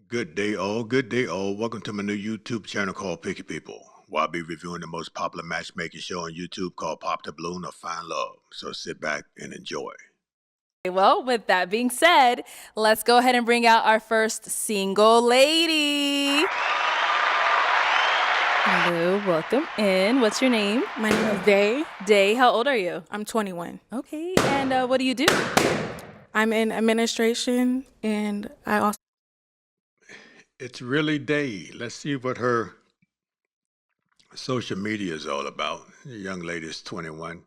Good day all. Welcome to my new YouTube channel called Picky People, where I'll be reviewing the most popular matchmaking show on YouTube called Pop the Balloon or Find Love. So sit back and enjoy. Well, with that being said, let's go ahead and bring out our first single lady. Hello, welcome in. What's your name? My name is Day. Day, how old are you? I'm 21. Okay, and what do you do? I'm in administration, and I also It's really Day. Let's see what her social media is all about. The young lady's 21.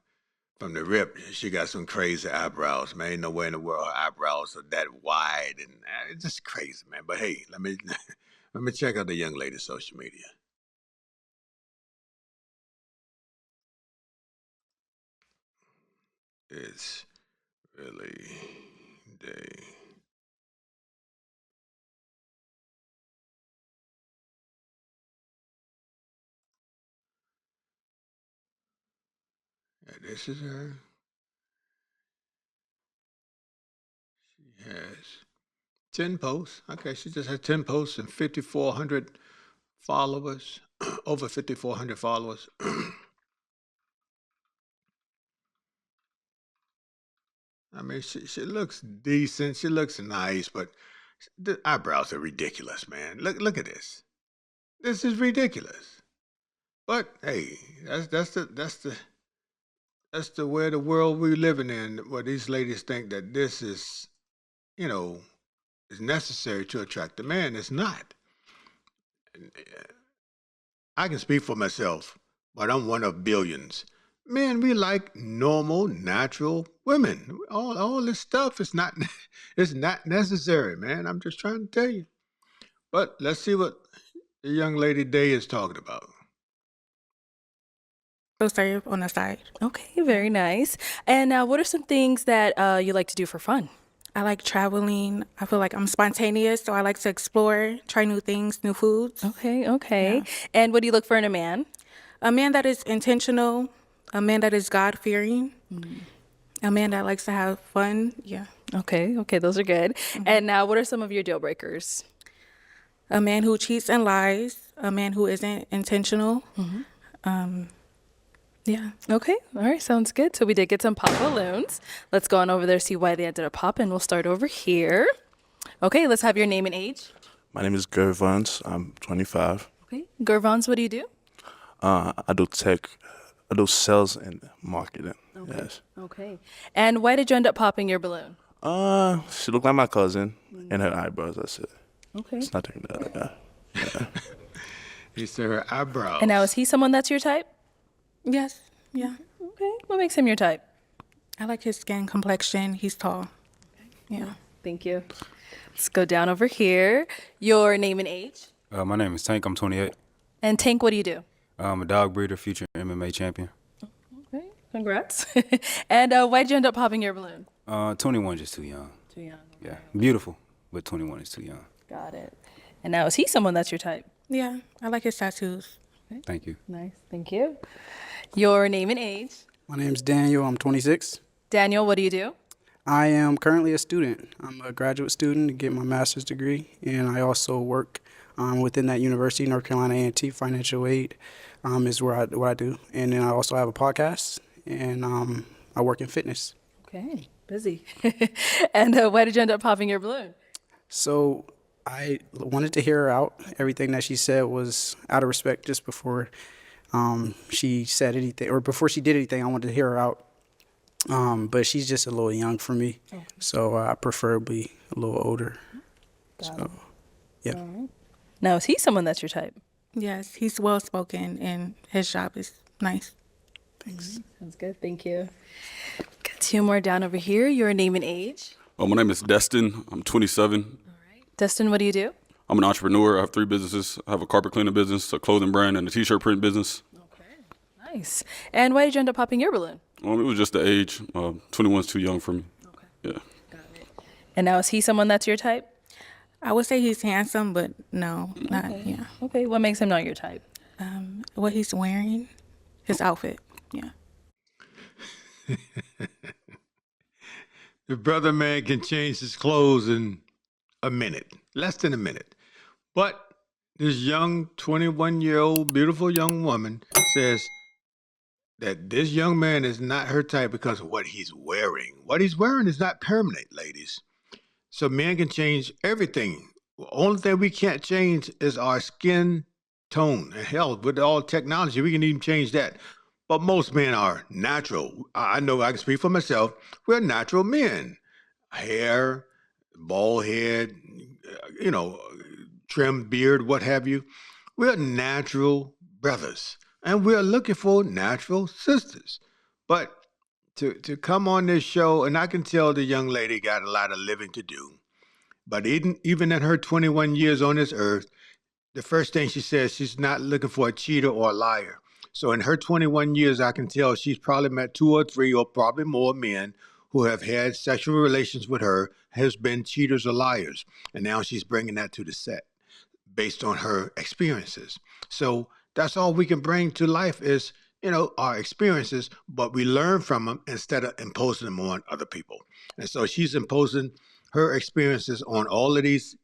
From the rip, she got some crazy eyebrows, man. Ain't no way in the world her eyebrows are that wide, and it's just crazy, man. But hey, let me let me check out the young lady's social media. It's really Day. Yeah, this is her. She has 10 posts. Okay, she just has 10 posts and 5,400 followers, over 5,400 followers. I mean, she looks decent. She looks nice, but the eyebrows are ridiculous, man. Look at this. This is ridiculous. But hey, that's the way the world we're living in. Where these ladies think that this is, you know, is necessary to attract a man. It's not. And, I can speak for myself, but I'm one of billions. Man, we like normal, natural women. All this stuff is not it's not necessary, man. I'm just trying to tell you. But let's see what the young lady Day is talking about. serve on the side. Okay, very nice. And what are some things that you like to do for fun? I like traveling. I feel like I'm spontaneous, so I like to explore, try new things, new foods. Okay. Yeah. And what do you look for in a man? A man that is intentional, a man that is God-fearing, a man that likes to have fun. Yeah. Okay, those are good. And now, what are some of your deal breakers? A man who cheats and lies, a man who isn't intentional. Yeah. Okay, all right, sounds good. So we did get some pop balloons. Let's go on over there, see why they ended up popping. We'll start over here. Okay, let's have your name and age. My name is Gervons. I'm 25. Okay, Gervons, what do you do? I do tech. I do sales and marketing. Okay. Yes. Okay. And why did you end up popping your balloon? She looked like my cousin, and her eyebrows. That's it. Okay. It's nothing. Yeah. He said her eyebrows. And now, is he someone that's your type? Yes. Yeah. Okay. What makes him your type? I like his skin complexion. He's tall. Yeah. Thank you. Let's go down over here. Your name and age. My name is Tank. I'm 28. And Tank, what do you do? I'm a dog breeder, future MMA champion. Okay. Congrats. And why did you end up popping your balloon? 21 just too young. Too young. Yeah, beautiful, but 21 is too young. Got it. And now, is he someone that's your type? Yeah. I like his tattoos. Thank you. Nice. Thank you. Your name and age. My name's Daniel. I'm 26. Daniel, what do you do? I am currently a student. I'm a graduate student to get my master's degree, and I also work within that university, North Carolina A&T Financial Aid is what I do. And then I also have a podcast, and I work in fitness. Okay. Busy. And why did you end up popping your balloon? So I wanted to hear her out. Everything that she said was out of respect just before she said anything, or before she did anything, I wanted to hear her out. But she's just a little young for me, so I preferably a little older. So, yeah. All right. Now, is he someone that's your type? Yes. He's well-spoken, and his job is nice. Thanks. Sounds good. Thank you. Got two more down over here. Your name and age. Well, my name is Destin. I'm 27. Dustin, what do you do? I'm an entrepreneur. I have 3 businesses. I have a carpet cleaning business, a clothing brand, and a t-shirt print business. Okay. Nice. And why did you end up popping your balloon? It was just the age. 21 is too young for me. Okay. Yeah. Got it. And now, is he someone that's your type? I would say he's handsome, but no, not, yeah. Okay. What makes him not your type? What he's wearing, his outfit, yeah. The brother man can change his clothes in a minute, less than a minute. But this young 21-year-old beautiful young woman says that this young man is not her type because of what he's wearing. What he's wearing is not permanent, ladies. So men can change everything. The only thing we can't change is our skin tone. And hell, with all technology, we can even change that. But most men are natural. I know I can speak for myself. We're natural men. Hair, bald head, you know, trimmed beard, what have you. We're natural brothers. And we're looking for natural sisters. But to come on this show, and I can tell the young lady got a lot of living to do. But even in her 21 years on this earth, the first thing she says, she's not looking for a cheater or a liar. So in her 21 years, I can tell she's probably met 2 or 3 or probably more men who have had sexual relations with her, has been cheaters or liars. And now she's bringing that to the set based on her experiences. So that's all we can bring to life is, our experiences, but we learn from them instead of imposing them on other people. And so she's imposing her experiences on all of these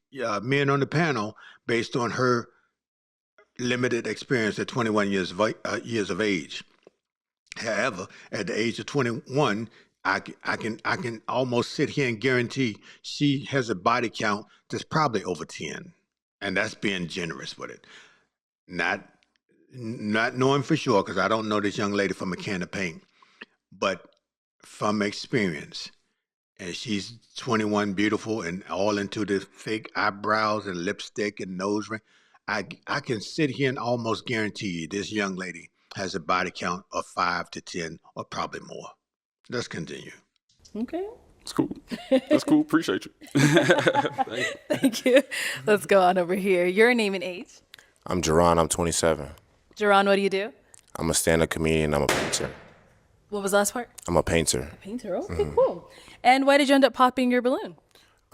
men on the panel based on her limited experience at 21 years of age. However, at the age of 21, I can almost sit here and guarantee she has a body count that's probably over 10, and that's being generous with it. Not knowing for sure because I don't know this young lady from a can of paint, but from experience. And she's 21, beautiful, and all into the fake eyebrows and lipstick and nose ring. I can sit here and almost guarantee you this young lady has a body count of 5 to 10 or probably more. Let's continue. Okay. It's cool. That's cool. Appreciate you. Thank you. Thank you. Let's go on over here. Your name and age. I'm Jerron. I'm 27. Jerron, what do you do? I'm a stand-up comedian. I'm a painter. What was the last part? I'm a painter. Painter. Okay, cool. And why did you end up popping your balloon?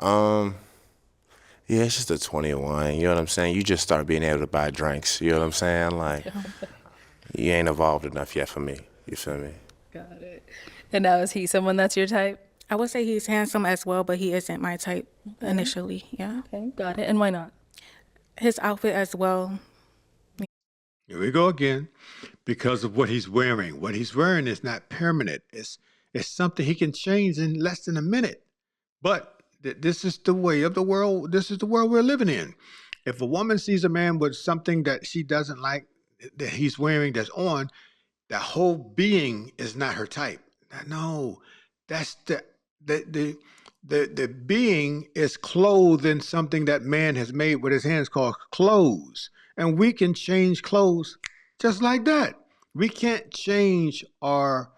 Yeah, it's just a 21. You know what I'm saying? You just start being able to buy drinks. You know what I'm saying? Like, you ain't evolved enough yet for me. You feel me? Got it. And now is he someone that's your type? I would say he's handsome as well, but he isn't my type initially. Yeah. Okay, got it. And why not? His outfit as well. Here we go again. Because of what he's wearing. What he's wearing is not permanent. It's something he can change in less than a minute. But this is the way of the world. This is the world we're living in. If a woman sees a man with something that she doesn't like that he's wearing that's on, that whole being is not her type. No, that's the being is clothed in something that man has made with his hands called clothes. And we can change clothes just like that. We can't change our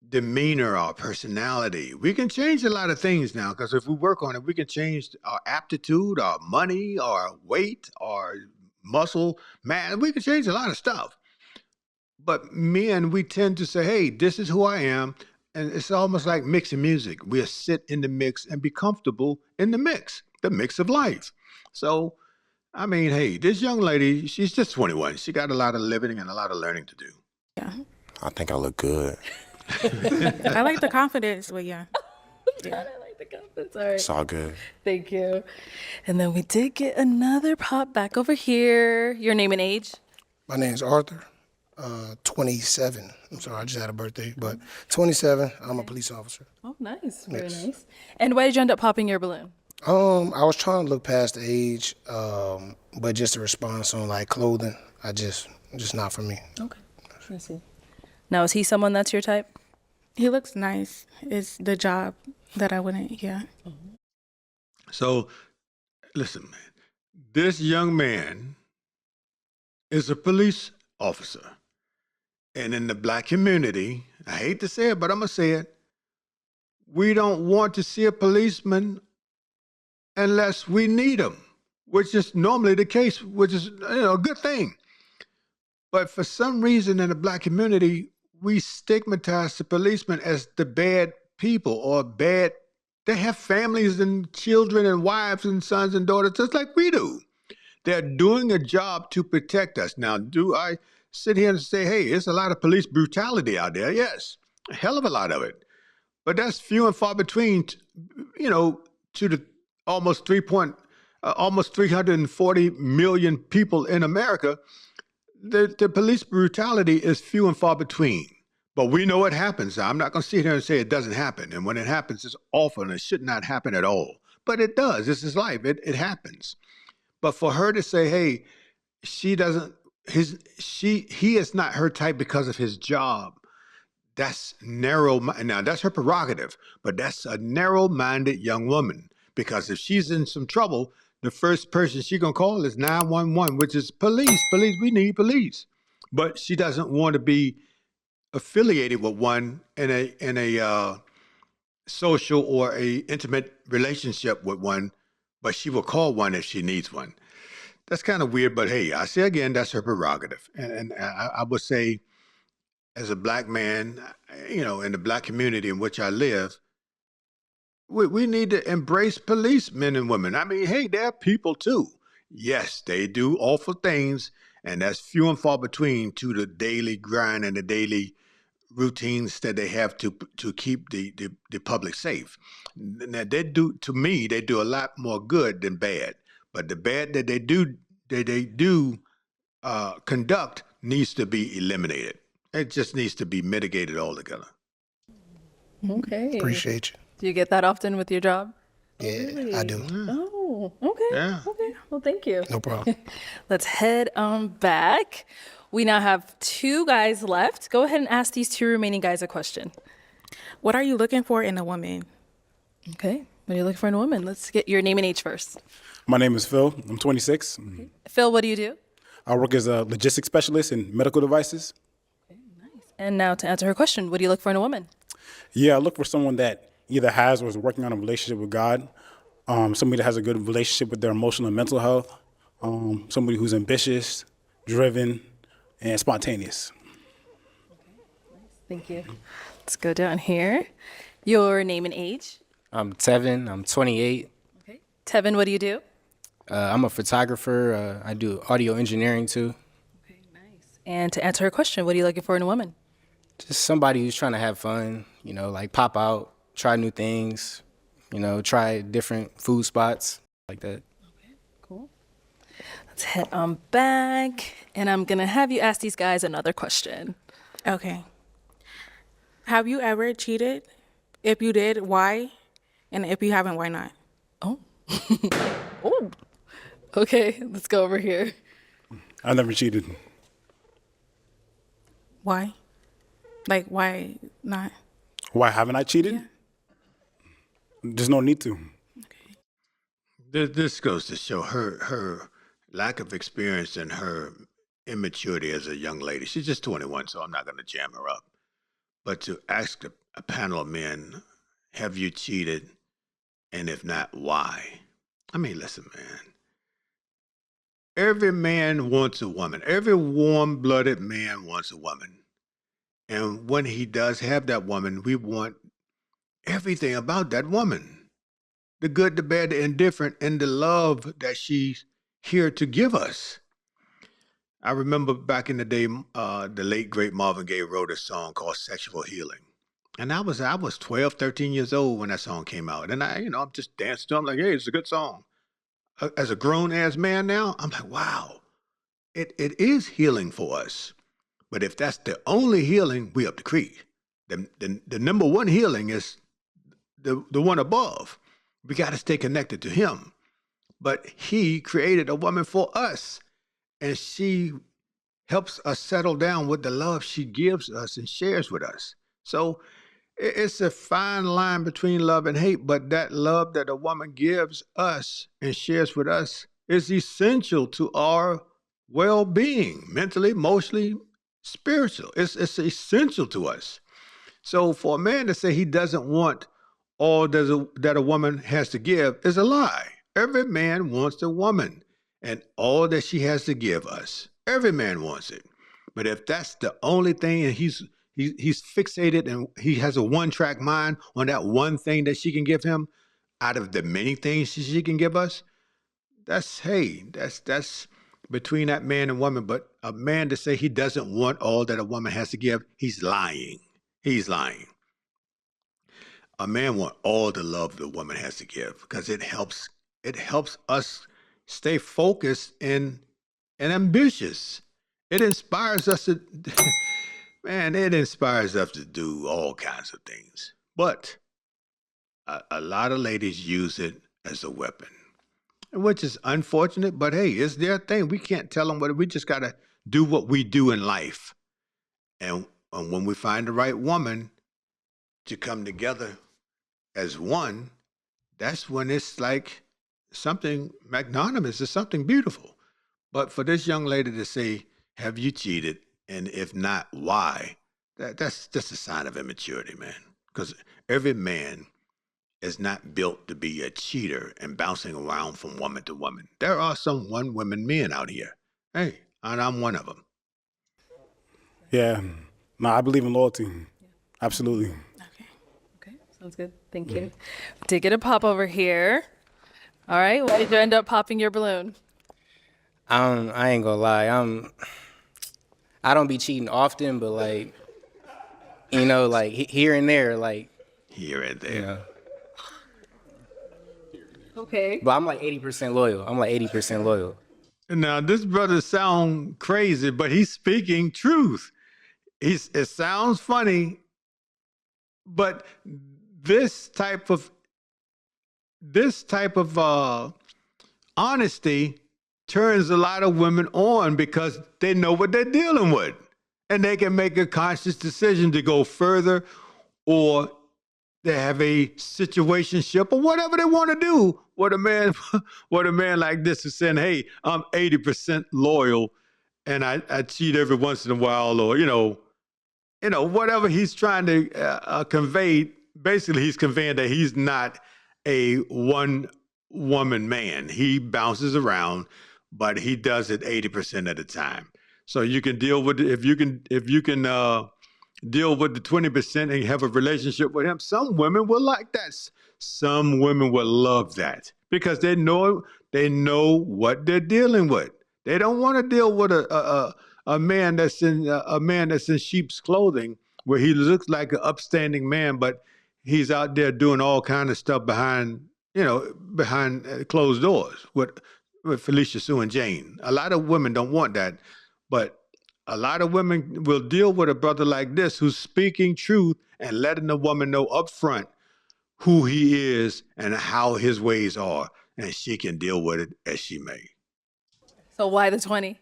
demeanor, our personality. We can change a lot of things now because if we work on it, we can change our aptitude, our money, our weight, our muscle, man. We can change a lot of stuff. But men, we tend to say, hey, this is who I am. And it's almost like mixing music. We'll sit in the mix and be comfortable in the mix of life. So, I mean, hey, this young lady, she's just 21. She got a lot of living and a lot of learning to do. Yeah. I think I look good. I like the confidence, but yeah. I like the confidence. All right. It's all good. Thank you. And then we did get another pop back over here. Your name and age? My name's Arthur, 27. I'm sorry, I just had a birthday, but 27. I'm a police officer. Oh, nice. Very Yes. nice. And why did you end up popping your balloon? I was trying to look past the age, but just a response on like clothing, just not for me. Okay. I see. Now, is he someone that's your type? He looks nice. It's the job that I wouldn't, yeah. So, listen, man, this young man is a police officer. And in the black community, I hate to say it, but I'm going to say it, we don't want to see a policeman unless we need him, which is normally the case, which is a good thing. But for some reason in the black community, we stigmatize the policemen as the bad people or bad. They have families and children and wives and sons and daughters just like we do. They're doing a job to protect us. Now, do I sit here and say, hey, there's a lot of police brutality out there? Yes, a hell of a lot of it. But that's few and far between, to the almost 3.5 almost 340 million people in America, the police brutality is few and far between. But we know it happens. I'm not going to sit here and say it doesn't happen. And when it happens, it's awful and it should not happen at all. But it does. This is life. It happens. But for her to say, hey, he is not her type because of his job. That's narrow. Now that's her prerogative, but that's a narrow-minded young woman. Because if she's in some trouble, the first person she's gonna call is 911, which is police. Police, we need police. But she doesn't want to be affiliated with one in a social or a intimate relationship with one. But she will call one if she needs one. That's kind of weird. But hey, I say again, that's her prerogative. And I would say, as a black man, in the black community in which I live, we need to embrace police men and women. I mean, hey, they're people too. Yes, they do awful things, and that's few and far between to the daily grind and the daily routines that they have to keep the public safe. Now, they do a lot more good than bad. But the bad that they do conduct needs to be eliminated. It just needs to be mitigated altogether. Okay. Appreciate you. Do you get that often with your job? Yeah, I do. Oh, okay. Yeah. Okay. Well, thank you. No problem. Let's head back. We now have 2 guys left. Go ahead and ask these 2 remaining guys a question. What are you looking for in a woman? Okay. What are you looking for in a woman? Let's get your name and age first. My name is Phil. I'm 26. Phil, what do you do? I work as a logistics specialist in medical devices. And now to answer her question, what do you look for in a woman? Yeah, I look for someone that either has or is working on a relationship with God, somebody that has a good relationship with their emotional and mental health, somebody who's ambitious, driven, and spontaneous. Thank you. Let's go down here. Your name and age? I'm Tevin. I'm 28. Okay. Tevin, what do you do? I'm a photographer. I do audio engineering too. Okay, nice. And to answer her question, what are you looking for in a woman? Just somebody who's trying to have fun, like pop out, try new things, try different food spots like that. Okay, cool. Let's head on back. And I'm going to have you ask these guys another question. Okay. Have you ever cheated? If you did, why? And if you haven't, why not? Oh. Oh. Okay, let's go over here. I never cheated. Why? Like, why not? Why haven't I cheated? Yeah. There's no need to. This goes to show her lack of experience and her immaturity as a young lady. She's just 21, so I'm not going to jam her up. But to ask a panel of men, have you cheated? And if not, why? I mean, listen, man. Every man wants a woman. Every warm-blooded man wants a woman. And when he does have that woman, we want everything about that woman. The good, the bad, the indifferent, and the love that she's here to give us. I remember back in the day, the late, great Marvin Gaye wrote a song called Sexual Healing. And I was 12, 13 years old when that song came out. And I'm just dancing. I'm like, hey, it's a good song. As a grown-ass man now, I'm like, wow, it is healing for us. But if that's the only healing, we up the creek. The number one healing is the one above. We got to stay connected to him. But he created a woman for us, and she helps us settle down with the love she gives us and shares with us. So it's a fine line between love and hate, but that love that a woman gives us and shares with us is essential to our well-being, mentally, emotionally, spiritual. It's essential to us. So for a man to say he doesn't want all that a woman has to give is a lie. Every man wants a woman and all that she has to give us. Every man wants it. But if that's the only thing and he's fixated and he has a one-track mind on that one thing that she can give him out of the many things she can give us, that's between that man and woman. But a man to say he doesn't want all that a woman has to give, he's lying. He's lying. A man wants all the love the woman has to give because it helps it helps us stay focused and ambitious. It inspires us to, man, it inspires us to do all kinds of things. But a lot of ladies use it as a weapon, which is unfortunate, but hey, it's their thing. We can't tell them what, we just got to do what we do in life. And when we find the right woman to come together as one, that's when it's like something magnanimous, it's something beautiful. But for this young lady to say, have you cheated? And if not, why? That's just a sign of immaturity, man. Because every man is not built to be a cheater and bouncing around from woman to woman. There are some one-woman men out here. Hey, and I'm one of them. Yeah. No, I believe in loyalty. Absolutely. Okay, sounds good. Thank you. Did get a pop over here. All right, why did you end up popping your balloon? I ain't gonna lie. I don't be cheating often, but like, you know, like here and there, like Here and there. you know. Okay. But I'm like 80% loyal. I'm like 80% loyal. Now, this brother sound crazy, but he's speaking truth. It sounds funny, but this type of honesty turns a lot of women on because they know what they're dealing with, and they can make a conscious decision to go further, or they have a situationship or whatever they want to do. What a man like this is saying, hey, I'm 80% loyal, and I cheat every once in a while, or whatever he's trying to convey. Basically, he's conveying that he's not a one-woman man. He bounces around, but he does it 80% of the time. So you can deal with it if you can deal with the 20% and have a relationship with him. Some women will like that. Some women will love that because they know what they're dealing with. They don't want to deal with a man that's in sheep's clothing, where he looks like an upstanding man, but he's out there doing all kind of stuff behind closed doors with Felicia Sue and Jane. A lot of women don't want that, but a lot of women will deal with a brother like this who's speaking truth and letting the woman know up front who he is and how his ways are, and she can deal with it as she may. So why the 20?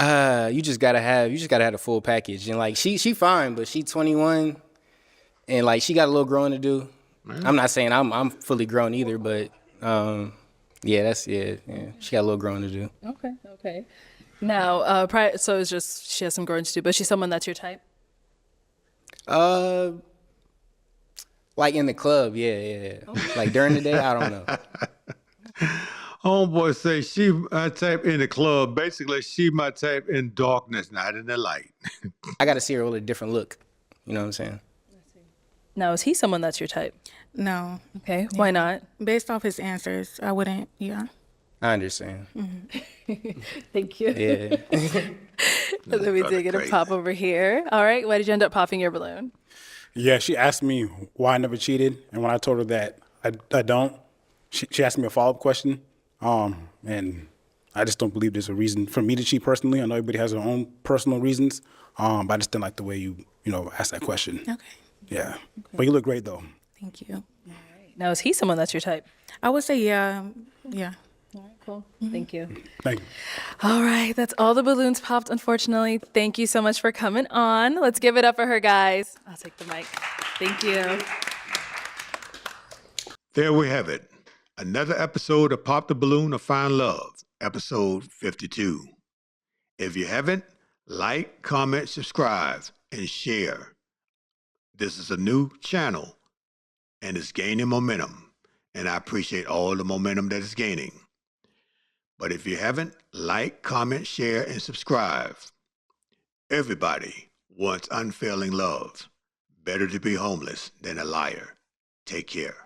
You just gotta have the full package. And like she fine, but she 21 and like she got a little growing to do. Man. I'm not saying I'm fully grown either, but yeah, she got a little growing to do. Okay. Now, so it's just she has some growing to do, but she's someone that's your type? Like in the club, yeah. Okay. Like during the day, I don't know. Homeboy say she my type in the club. Basically, she my type in darkness, not in the light. I got to see her with a different look. You know what I'm saying? Now, is he someone that's your type? No. Okay, why not? Based off his answers, I wouldn't, yeah. I understand. Mm-hmm. Thank you. Yeah. And then we did get a pop over here. All right, why did you end up popping your balloon? Yeah, she asked me why I never cheated, and when I told her that I don't, she asked me a follow-up question, and I just don't believe there's a reason for me to cheat personally. I know everybody has their own personal reasons, but I just didn't like the way you asked that question. Okay. Yeah. Okay. But you look great, though. Thank you. All right. Now, is he someone that's your type? I would say yeah. Yeah. All right, cool. Mm-hmm. Thank you. Thank you. All right, that's all the balloons popped, unfortunately. Thank you so much for coming on. Let's give it up for her, guys. I'll take the mic. Thank you. There we have it. Another episode of Pop the Balloon or Find Love, episode 52. If you haven't, like, comment, subscribe, and share. This is a new channel, and it's gaining momentum, and I appreciate all the momentum that it's gaining. But if you haven't, like, comment, share, and subscribe. Everybody wants unfailing love. Better to be homeless than a liar. Take care.